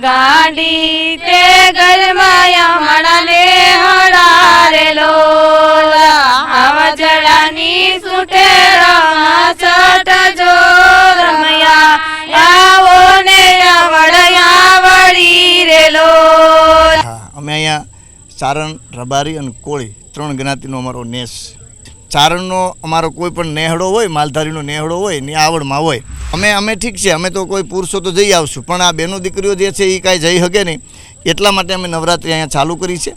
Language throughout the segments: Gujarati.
ગાંડી તે ગરમાયા મણને હડારેલો આવજડાની સુટે રમાસટ જો રમયા આવો ને વડયા વળી રેલો. અમે અહીંયા ચારણ, રબારી અને કોળી 3 જ્ઞાતિનો અમારો નેસ. ચારણનો અમારો કોઈ પણ નેહડો હોય, માલધારીનો નેહડો હોય ને આવડમાં હોય. અમે ઠીક છે, અમે તો કોઈ પુરુષો તો જઈ આવશું, પણ આ બેનો દીકરીઓ જે છે એ કાંઈ જઈ શકે નહીં. એટલા માટે અમે નવરાત્રિ અહીંયા ચાલુ કરી છે.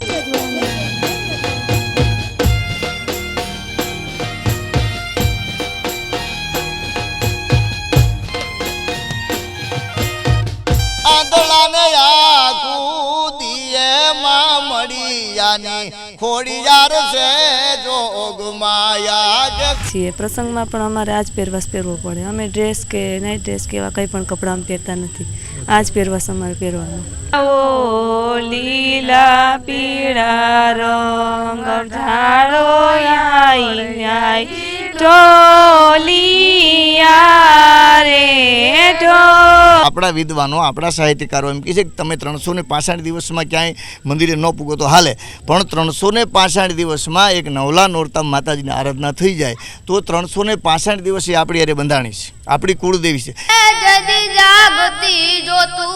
છીએ પ્રસંગમાં પણ અમારે આજ પહેરવાસ પહેરવો પડે. અમે ડ્રેસ કે નાઇટ ડ્રેસ કે એવા કંઈ પણ કપડાં પહેરતા નથી. આજ પહેરવાસ અમારે પહેરવાનો. ઓ લીલા પીળા રંગ ઢાળો આઈ ઢોલિયા રે આપણા વિદ્વાનો, આપણા સાહિત્યકારો એમ કહે છે કે તમે 365 દિવસમાં ક્યાંય મંદિરે ન પૂગો તો હાલે, પણ 365 દિવસમાં એક નવલા નોરતા માતાજીની આરાધના થઈ જાય તો 365 દિવસ એ આપણી અરે બંધાણી છે, આપણી કુળદેવી છે. જદી જાગતી જોતું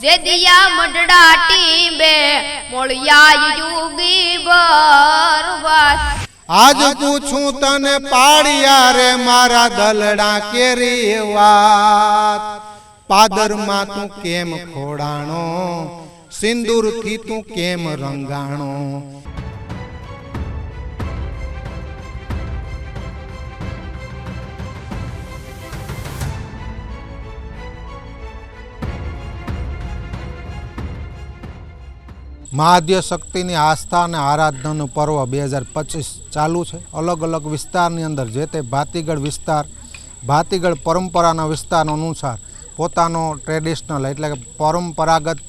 જેદિયા મડડા ટીંબે મોળિયા યુગી બરવાસ. આજ પૂછું તને પાડિયા રે મારા દલડા કેરી વાત. પાદરમાં તું કેમ ખોડાણો, સિંદૂરથી તું કેમ રંગાણો. મહાદ્ય શક્તિની આસ્થા અને આરાધનાનું પર્વ 2025 ચાલુ છે. અલગ અલગ વિસ્તારની અંદર જે તે ભાતીગળ વિસ્તાર, ભાતીગળ પરંપરાના વિસ્તાર અનુસાર પોતાનો ટ્રેડિશનલ એટલે કે પરંપરાગત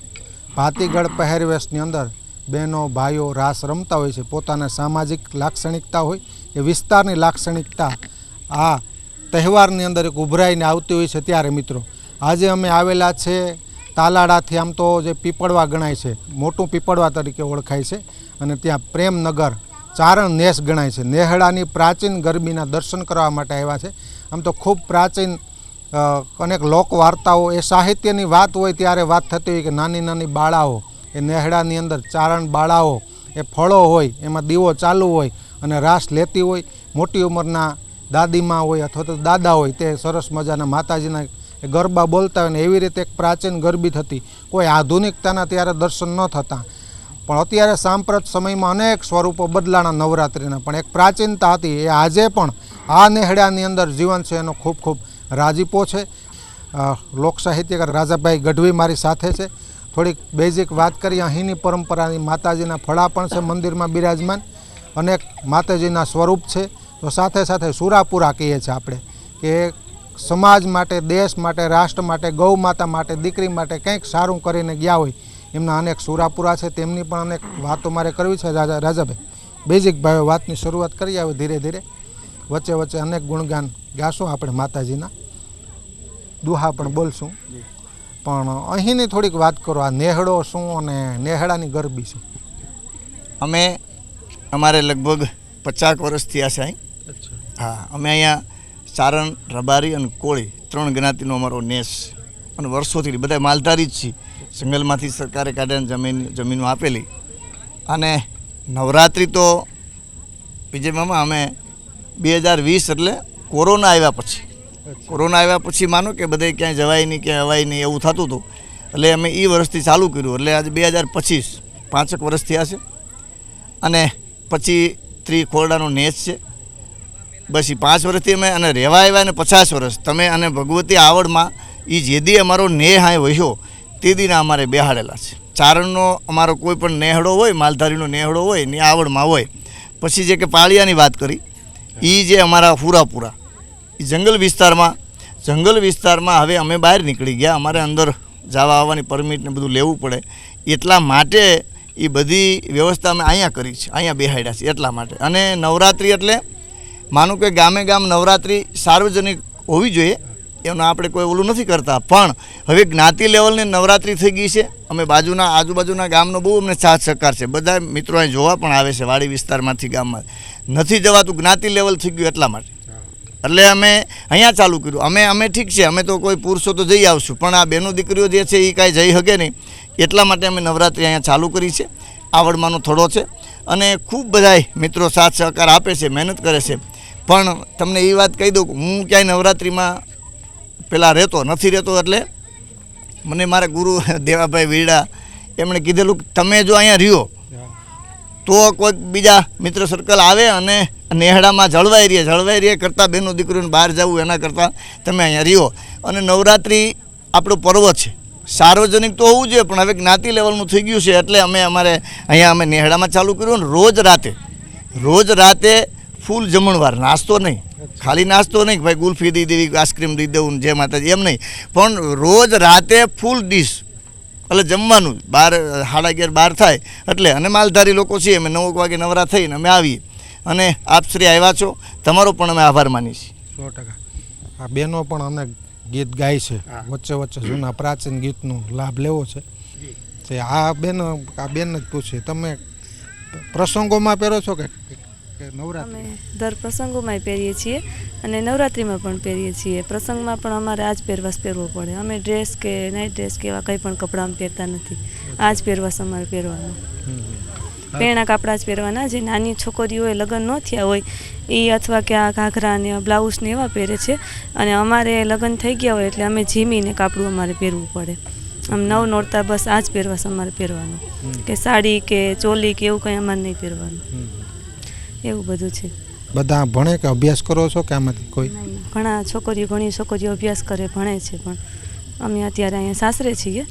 ભાતીગળ પહેરવેશની અંદર બહેનો ભાઈઓ રાસ રમતા હોય છે. પોતાના સામાજિક લાક્ષણિકતા હોય એ વિસ્તારની લાક્ષણિકતા આ તહેવારની અંદર એક ઉભરાઈને આવતી હોય છે. ત્યારે મિત્રો આજે અમે આવેલા છે તાલાડાથી, આમ તો જે પીપળવા ગણાય છે, મોટું પીપળવા તરીકે ઓળખાય છે, અને ત્યાં પ્રેમનગર ચારણ નેસ ગણાય છે. નેહડાની પ્રાચીન ગરબીના દર્શન કરવા માટે આવ્યા છે. આમ તો ખૂબ પ્રાચીન અનેક લોક વાર્તાઓ, એ સાહિત્યની વાત હોય ત્યારે વાત થતી હોય કે નાની નાની બાળાઓ એ નેહડાની અંદર ચારણ બાળાઓ એ ફળો હોય એમાં દીવો ચાલુ હોય અને રાસ લેતી હોય. મોટી ઉંમરના દાદીમાં હોય અથવા તો દાદા હોય તે સરસ મજાના માતાજીના ગરબા બોલતા હોય ને એવી રીતે એક પ્રાચીન ગરબી થતી. કોઈ આધુનિકતાના ત્યારે દર્શન ન થતા, પણ અત્યારે સાંપ્રત સમયમાં અનેક સ્વરૂપો બદલાણા નવરાત્રિના, પણ એક પ્રાચીનતા હતી એ આજે પણ આ નેહડાની અંદર જીવન છે. એનો ખૂબ ખૂબ રાજીપો છે. લોક સાહિત્યકાર રાજાભાઈ ગઢવી મારી સાથે છે. થોડીક બેઝિક વાત કરીએ. અહીંની પરંપરાની માતાજીના ફળા પણ છે મંદિરમાં બિરાજમાન, અનેક માતાજીના સ્વરૂપ છે. તો સાથે સાથે સુરાપુરા કહીએ છીએ આપણે કે સમાજ માટે, દેશ માટે, રાષ્ટ્ર માટે, ગૌ માતા માટે, દીકરી માટે કંઈક સારું કરીને ગયા હોય એમના અનેક સુરાપુરા છે. તેમની પણ અનેક વાતો મારે કરવી છે. રાજાભાઈ બેઝિક ભાઈ વાતની શરૂઆત કરી આવે ધીરે ધીરે, વચ્ચે વચ્ચે અનેક ગુણગાન ગાશું, આપણે માતાજીના દુહા પણ બોલશું. પણ અહીંની થોડીક વાત કરો, આ નેહડો શું અને નેહડાની ગરબી શું? અમારે લગભગ 50 વર્ષ થયા છે અહીં. હા, અમે અહીંયા ચારણ, રબારી અને કોળી 3 જ્ઞાતિનો અમારો નેસ, અને વર્ષોથી બધા માલધારી જ છીએ. જંગલમાંથી સરકારે કાઢીને જમીનો આપેલી. અને નવરાત્રિ તો વિજય મામા અમે 2020 એટલે કોરોના આવ્યા પછી માનો કે બધે ક્યાંય જવાય નહીં, ક્યાંય અવાય નહીં એવું થતું હતું. એટલે અમે એ વર્ષથી ચાલુ કર્યું. એટલે આજે 2025 5 વર્ષ થયા છે. અને પછી ત્રિખોરડાનો નેસ છે. બસ એ 5 વર્ષથી અમે અને રહેવા આવ્યા ને 50 વર્ષ તમે અને ભગવતી આવડમાં એ જેદી અમારો નેહ હાય વહ્યો તે દીના અમારે બેહાડેલા છે. ચારણનો અમારો કોઈ પણ નેહડો હોય, માલધારીનો નેહડો હોય ને આવડમાં હોય. પછી જે કે પાળિયાની વાત કરી એ જે અમારા પૂરાપુરા એ જંગલ વિસ્તારમાં હવે અમે બહાર નીકળી ગયા. અમારે અંદર જવા આવવાની પરમિટ ને બધું લેવું પડે, એટલા માટે એ બધી વ્યવસ્થા અમે અહીંયા કરી છે, અહીંયા બેહાડ્યા છે એટલા માટે. અને નવરાત્રિ એટલે માનું કે ગામે ગામ નવરાત્રિ સાર્વજનિક હોવી જોઈએ. એનો આપણે કોઈ ઓલું નથી કરતા, પણ હવે જ્ઞાતિ લેવલની નવરાત્રિ થઈ ગઈ છે. અમે આજુબાજુના ગામનો બહુ અમને સાથ સહકાર છે. બધા મિત્રો અહીં જોવા પણ આવે છે વાડી વિસ્તારમાંથી, ગામમાં નથી જવાતું, જ્ઞાતિ લેવલ થઈ ગયું એટલા માટે. એટલે અમે અહીંયા ચાલુ કર્યું. અમે ઠીક છે, અમે તો કોઈ પુરુષો તો જઈ આવશું, પણ આ બહેનો દીકરીઓ જે છે એ કાંઈ જઈ શકે નહીં, એટલા માટે અમે નવરાત્રિ અહીંયા ચાલુ કરી છે. આવડમાંનો થોડો છે અને ખૂબ બધાય મિત્રો સાથ સહકાર આપે છે, મહેનત કરે છે. પણ તમને એ વાત કહી દઉં, હું ક્યાંય નવરાત્રિમાં પહેલાં નથી રહેતો. એટલે મને મારા ગુરુ દેવાભાઈ વીરડા એમણે કીધેલું કે તમે જો અહીંયા રહ્યો તો કોઈક બીજા મિત્ર સર્કલ આવે અને નેહડામાં જળવાઈ રહે કરતાં બહેનો દીકરીઓને બહાર જવું એના કરતાં તમે અહીંયા રહ્યો. અને નવરાત્રિ આપણો પર્વ છે, સાર્વજનિક તો હોવું જોઈએ, પણ હવે જ્ઞાતિ લેવલનું થઈ ગયું છે. એટલે અમે નેહડામાં ચાલુ કર્યું. અને રોજ રાતે ફૂલ જમણવાર, નાસ્તો નહીં, ખાલી નાસ્તો નહીં ભાઈ ગુલ્ફી દઈ દેવી, આઈસ્ક્રીમ દઈ દેવું, જે માતાજી એમ નહીં, પણ રોજ રાતે ફૂલ ડીશ, એટલે જમવાનું 11:30 થાય એટલે. અને માલધારી લોકો છીએ અમે, 9 વાગે નવરા થઈને અમે આવીએ. અને આપ શ્રી આવ્યા છો, તમારો પણ અમે આભાર માની છીએ. 100%. આ બહેનો પણ અનેક ગીત ગાય છે, વચ્ચે જૂના પ્રાચીન ગીતનો લાભ લેવો છે. આ બેન જ પૂછે, તમે પ્રસંગોમાં પહેરો છો કે નવરાત્રિ? અમે દર પ્રસંગોમાં પહેરીએ છીએ અને નવરાત્રિમાં પણ પહેરીએ છીએ. પ્રસંગમાં પણ અમારે આ જ પહેરવાશ પહેરવો પડે. અમે ડ્રેસ કે નાઇટ ડ્રેસ કે એવા કંઈ પણ કપડાં અમે પહેરતા નથી. આ જ પહેરવાશ અમારે પહેરવાનો. પહેરણા કપડાં જ પહેરવાના. જે નાની છોકરીઓએ લગ્ન ન થયા હોય એ અથવા કે આ ઘાઘરા ને બ્લાઉઝ ને એવા પહેરે છે. અને અમારે લગ્ન થઈ ગયા હોય એટલે અમે જીમીને કાપડું અમારે પહેરવું પડે. આમ નોરતા બસ આ જ પહેરવાશ અમારે પહેરવાનો. કે સાડી કે ચોલી કે એવું કંઈ અમારે નહીં પહેરવાનું. એવું બધું છે. બધા ભણે કે અભ્યાસ કરો છો કે આમાંથી કોઈ? ઘણી છોકરીઓ અભ્યાસ કરે, ભણે છે. પણ અમે અત્યારે અહીંયા સાસરે છીએ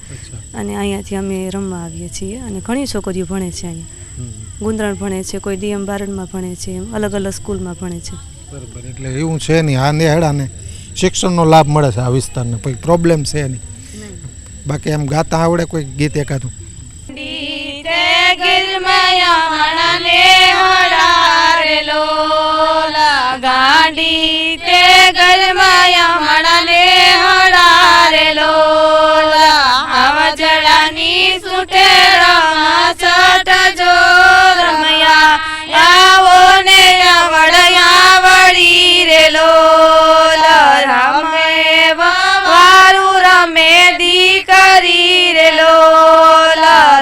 અને અહીંયાથી અમે રમવા આવીએ છીએ. અને ઘણી છોકરીઓ ભણે છે અહીંયા. ગુંદરણ ભણે છે, કોઈ ડીએમ બારડમાં ભણે છે, એમ અલગ અલગ સ્કૂલમાં ભણે છે. બરાબર. એટલે એવું છે નહીં, આ નેહડાને શિક્ષણનો લાભ મળે છે આ વિસ્તારને, કોઈ પ્રોબ્લેમ છે નહીં. બાકી એમ ગાતા આવડે કોઈ ગીત એકાદું? ગાંડી તે ગરમાયા મણાને હડારેલો, આવજડાની સુટે રમા છટ જો રમયા, આવો ને વળયા વળી રેલો, રમે વારું રમે દીકરી રેલો,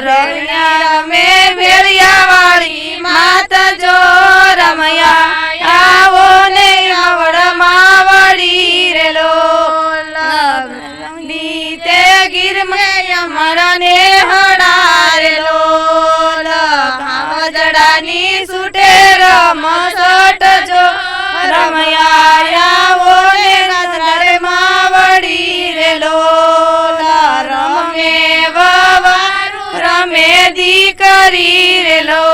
રમે ભેળિયા વાળી માત જો રમયા, આવો ને આવડમાં વળી રેલો, તે ગીરમાં અમરને હડારેલો, કાવજડાની સુટે રમસટ જો રમયા, આવો ને નજરમાં વળી રેલો, રમે વવારું રમે દીકરી રેલો,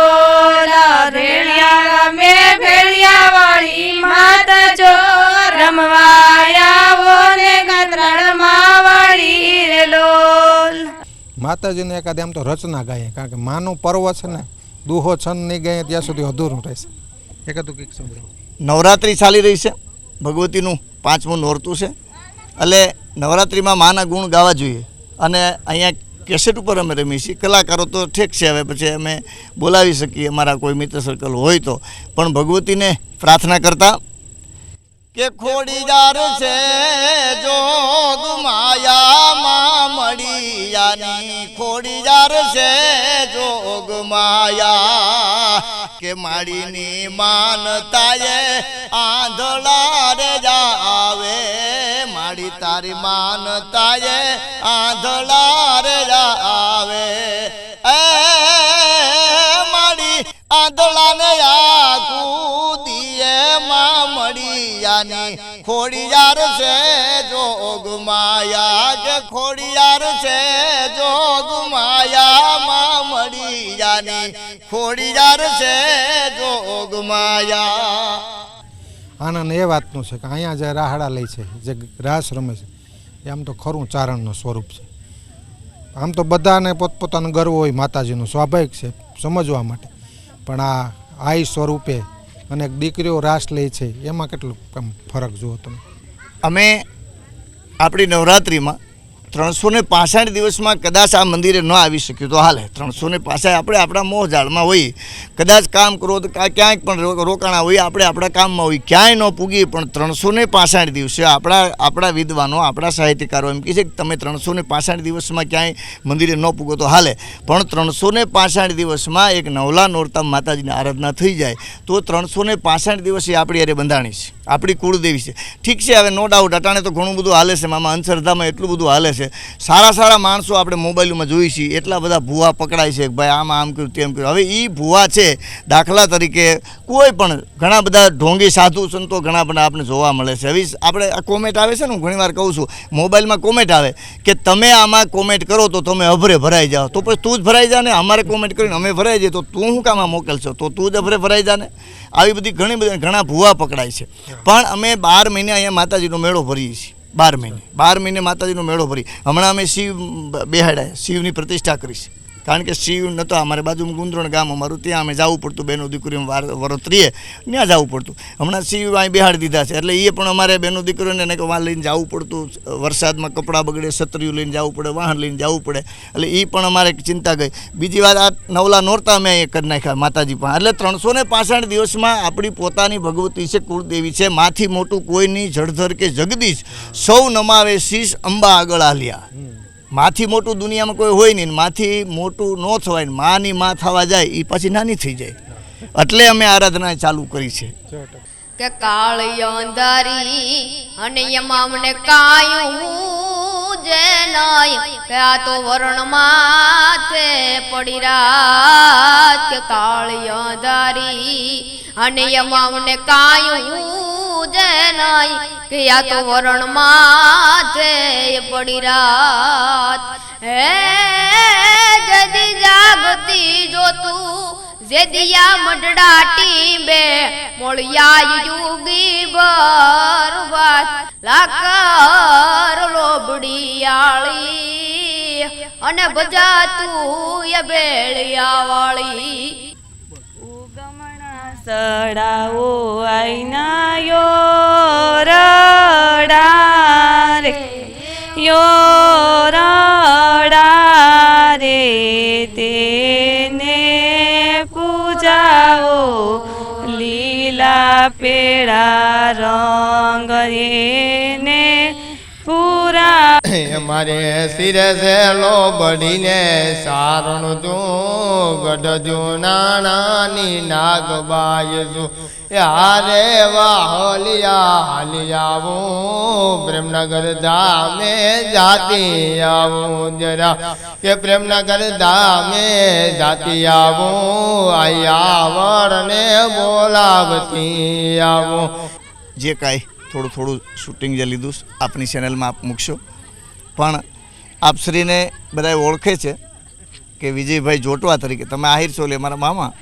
ભેળિયા રમે ભેળિયા વાળી માત જો રમવા, આવો ને ગતરણમાં વળી રેલો. માતાજીને એકાદ એમ તો રચના ગાઈએ, કારણ કે માનું પર્વ છે ને, દુહો છંદ નહીં ગાઈએ ત્યાં સુધી અધૂરું રહેશે. એકાદું કંઈક સંભળાવો. નવરાત્રિ ચાલી રહી છે, ભગવતીનું 5મું નોરતું છે. એટલે નવરાત્રિમાં માના ગુણ ગાવા જોઈએ. અને અહીંયા કેસેટ ઉપર અમે રમીએ છીએ. કલાકારો તો ઠીક છે, હવે પછી અમે બોલાવી શકીએ અમારા કોઈ મિત્ર સર્કલ હોય તો, પણ ભગવતીને પ્રાર્થના કરતા કે ખોડીજાર છે જોગ માયામાં મળિયાની, ખોડીજાર છે જોગ માયા, કે માડીની માનતાએ આંધળા રે જાવે, માડી તારી માનતાએ આંધળા રે જાવે, એ માડી આંધળાને આખું દિયે માં મળિયાની, ખોડિયાર છે જોગ માયા, કે ખોડિયાર છે જોગ માયા માં મળિયાની, ખોડિયાર છે જોગ માયા. આનંદ એ વાતનું છે કે અહીંયા જે રાહડા લે છે, જે રાસ રમે છે, એ આમ તો ખરું ચારણનું સ્વરૂપ છે. આમ તો બધાને પોતપોતાનો ગર્વ હોય માતાજીનો, સ્વાભાવિક છે સમજવા માટે, પણ આ આઈ સ્વરૂપે અને દીકરીઓ રાસ લે છે, એમાં કેટલું ફરક જુઓ તમે? અમે આપણી નવરાત્રિમાં 365 દિવસમાં કદાચ આ મંદિરે ન આવી શક્યું તો હાલે. 365 આપણે આપણા મોહ જાળમાં હોઈએ, કદાચ કામ કરો તો ક્યાંક પણ રોકાણા હોઈએ, આપણે આપણા કામમાં હોઈએ, ક્યાંય ન પૂગીએ, પણ 365 દિવસે આપણા વિદ્વાનો, આપણા સાહિત્યકારો એમ કહે છે કે તમે 365 દિવસમાં ક્યાંય મંદિરે ન પૂગો તો હાલે, પણ 365 દિવસમાં એક નવલા નોરતા માતાજીની આરાધના થઈ જાય તો 365 દિવસે આપણી અરે બંધાણી છે, આપણી કુળદેવી છે. ઠીક છે, હવે નો ડાઉટ અટાણે તો ઘણું બધું હાલે છે, મામા અંધશ્રદ્ધામાં એટલું બધું હાલે છે. સારા માણસો આપણે મોબાઈલમાં જોઈ છીએ, એટલા બધા ભૂવા પકડાય છે કે ભાઈ આમાં આમ કર્યું તેમ કર્યું. હવે એ ભૂવા છે, દાખલા તરીકે કોઈ પણ ઘણા બધા ઢોંગી સાધુ સંતો ઘણા બધા આપણે જોવા મળે છે. હવે આપણે આ કોમેન્ટ આવે છે ને, હું ઘણીવાર કહું છું, મોબાઈલમાં કોમેન્ટ આવે કે તમે આમાં કોમેન્ટ કરો તો તમે અભરે ભરાઈ જાઓ, તો પછી તું જ ભરાઈ જા ને. અમારે કોમેન્ટ કરીને અમે ભરાઈ જઈએ તો તું શું કામ મોકલશો, તો તું જ અભરે ભરાઈ જા ને. આવી બધી ઘણા ભૂવા પકડાય છે. પણ અમે 12 મહિને અહીંયા માતાજીનો મેળો ભરીએ છીએ. 12 મહિને માતાજીનો મેળો ભરી. હમણાં અમે શિવ બેહાડ્યા, શિવની પ્રતિષ્ઠા કરી છે. કારણ કે શિવ નહોતો અમારે બાજુમાં ગુંદરણ ગામ અમારું, ત્યાં અમે જવું પડતું, બહેનો દીકરીઓ વરોત્રીએ ત્યાં જવું પડતું. હમણાં શિવ અહીં બેહાડી દીધા છે, એટલે એ પણ અમારે બહેનો દીકરીઓને વાં લઈને જવું પડતું. વરસાદમાં કપડાં બગડે, છત્રીઓ લઈને જવું પડે, વાહન લઈને જવું પડે, એટલે એ પણ અમારે ચિંતા ગઈ. બીજી વાત, આ નવલા નોરતા અમે અહીંયા કરી નાખ્યા માતાજી પણ. એટલે 365 દિવસમાં આપણી પોતાની ભગવતી છે, કુળદેવી છે. માથી મોટું કોઈની જળધર કે જગદીશ, સૌ નમાવે શીશ અંબા આગળ આલ્યા. માથી મોટું દુનિયામાં કોઈ હોય નહીં, માથી મોટું ન થવાય ને માની માં થવા જાય એ પછી નાની થઈ જાય. એટલે અમે આરાધના ચાલુ કરી છે કે કાળી અંધારી અને એમાં મને કાયું જે નય કે આ તો વરણ માથે પડી રાત. કે કાળી અંધારી અને એમાં મને કાયું જે નય કે આ તો વરણ માથે પડી રાત. હે જદી જાગતી જો તું જેદિયા મડડા ટીંબે મોળિયા યુગી બરબાદ લાકર લોબડિયાળી અને બજાતું એ બેળિયા વાળી. ઉગમણા સડાવો આઈના યો રડા રે, યો રડા રે, તેને પૂજાઓ લીલા પેડા રંગ એને પૂરા. મારે સિરસેલો બઢીને સારણું તું ગઢજો નાનાની નાગબાઈ છું. હારે વાહલિયા હાલી આવું પ્રેમનગર ધામે જાતી આવું જરા. કે પ્રેમનગર ધામે જાતી આવું આયાવરને બોલાવતી આવું. જે કાંઈ થોડું શૂટિંગ જે લીધું આપની ચેનલમાં આપ મૂકશો. પણ આપશ્રીને બધા ઓળખે છે કે વિજયભાઈ જોટવા તરીકે તમે આહિર છો, એટલે મારા મામા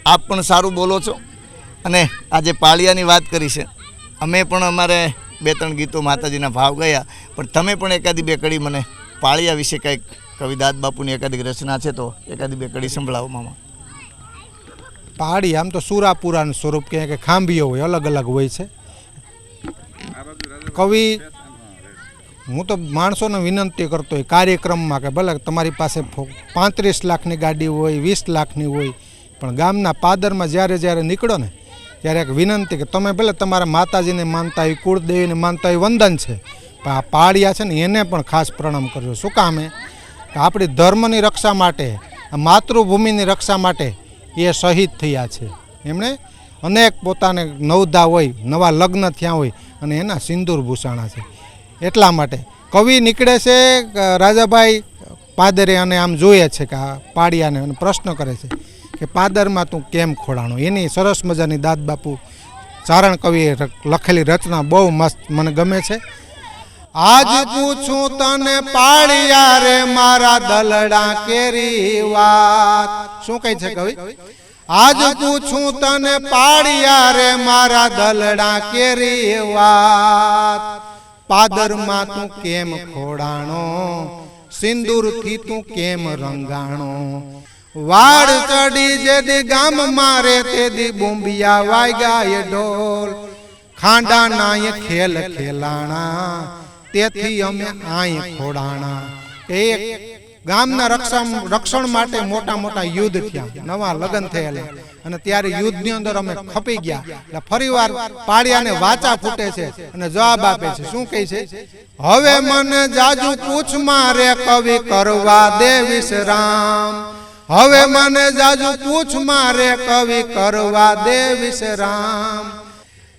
આપ પણ સારું બોલો છો. અને આજે પાળિયાની વાત કરી છે, અમે પણ અમારે 2-3 ગીતો માતાજીના ભાવ ગયા, પણ તમે પણ એકાદી 2 કડી મને પાળિયા વિશે કંઈક કવિ દાદ બાપુની એકાદી રચના છે તો એકાદી 2 કડી સંભળાવો મામા. પાળી આમ તો સુરાપુરાનું સ્વરૂપ કે ખાંભીઓ હોય, અલગ અલગ હોય છે. કવિ હું તો માણસોને વિનંતી કરતો હોય કાર્યક્રમમાં કે ભલે તમારી પાસે 35 લાખની ગાડી હોય, 20 લાખની હોય, પણ ગામના પાદરમાં જ્યારે નીકળો ને ત્યારે એક વિનંતી કે તમે ભલે તમારા માતાજીને માનતા હોય, કુળદેવીને માનતા હોય, વંદન છે, પણ આ પાળિયા છે ને એને પણ ખાસ પ્રણામ કરજો. શું કામે કે આપણી ધર્મની રક્ષા માટે, માતૃભૂમિની રક્ષા માટે એ શહીદ થયા છે. એમણે અનેક પોતાને નવધા હોય, નવા લગ્ન થયા હોય અને એના સિંદૂર ભૂષાણા છે. એટલા માટે કવિ નીકળે છે રાજાભાઈ પાદરે અને આમ જોઈએ છે કે આ પાળિયાને અને પ્રશ્ન કરે છે કે પાદરમાં તું કેમ ખોડાણો. એની સરસ મજાની દાદ બાપુ ચારણ કવિએ લખેલી રચના બહુ મસ્ત મને ગમે છે. આજ પૂછું તને પાળિયા રે મારા દલડા કેરી વાત. શું કહે છે કવિ? આજ પૂછું તને પાળિયા રે મારા દલડા કેરી વાત. પાદરમાં તું કેમ ખોડાણો, સિંદૂરથી તું કેમ રંગાણો. વાડ ચડી જેદી ગામ મારે તેદી બોંબિયા વાગ્યા એ ઢોલ. ખાંડા નાય ખેલ ખેલાણા તેથી અમે આય ખોડાણા. એક ગામના રક્ષણ માટે મોટા મોટા યુદ્ધ થયા, નવા લગ્ન થયેલા, અને ત્યારે યુદ્ધની અંદર અમે ખપી ગયા. એટલે ફરીવાર પાળિયાને વાચા ફૂટે છે અને જવાબ આપે છે. શું કહે છે? હવે મને જાજુ પૂછ મારે કવિ કરવા દે વિશ્રામ. હવે મને જાજુ પૂછ મારે કવિ કરવા દે વિશ્રામ.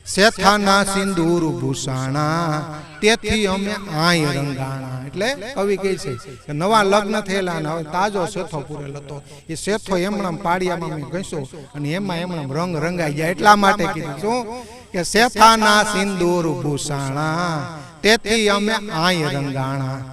શેથાના સિંદૂર ભૂષાણા, તેથી અમે આય રંગાણા. એટલે કવિ કહે છે કે નવા લગ્ન થયેલા અને હવે તાજો શેથો પૂરેલો હતો, એ શેથો એમણામ પાળિયામાં મેં ઘસ્યો અને એમાં એમણામ રંગ રંગાઈ ગયા. એટલા માટે કીધું શું કે શેથાના સિંદૂર ભૂષાણા, તેથી અમે આય રંગાણા.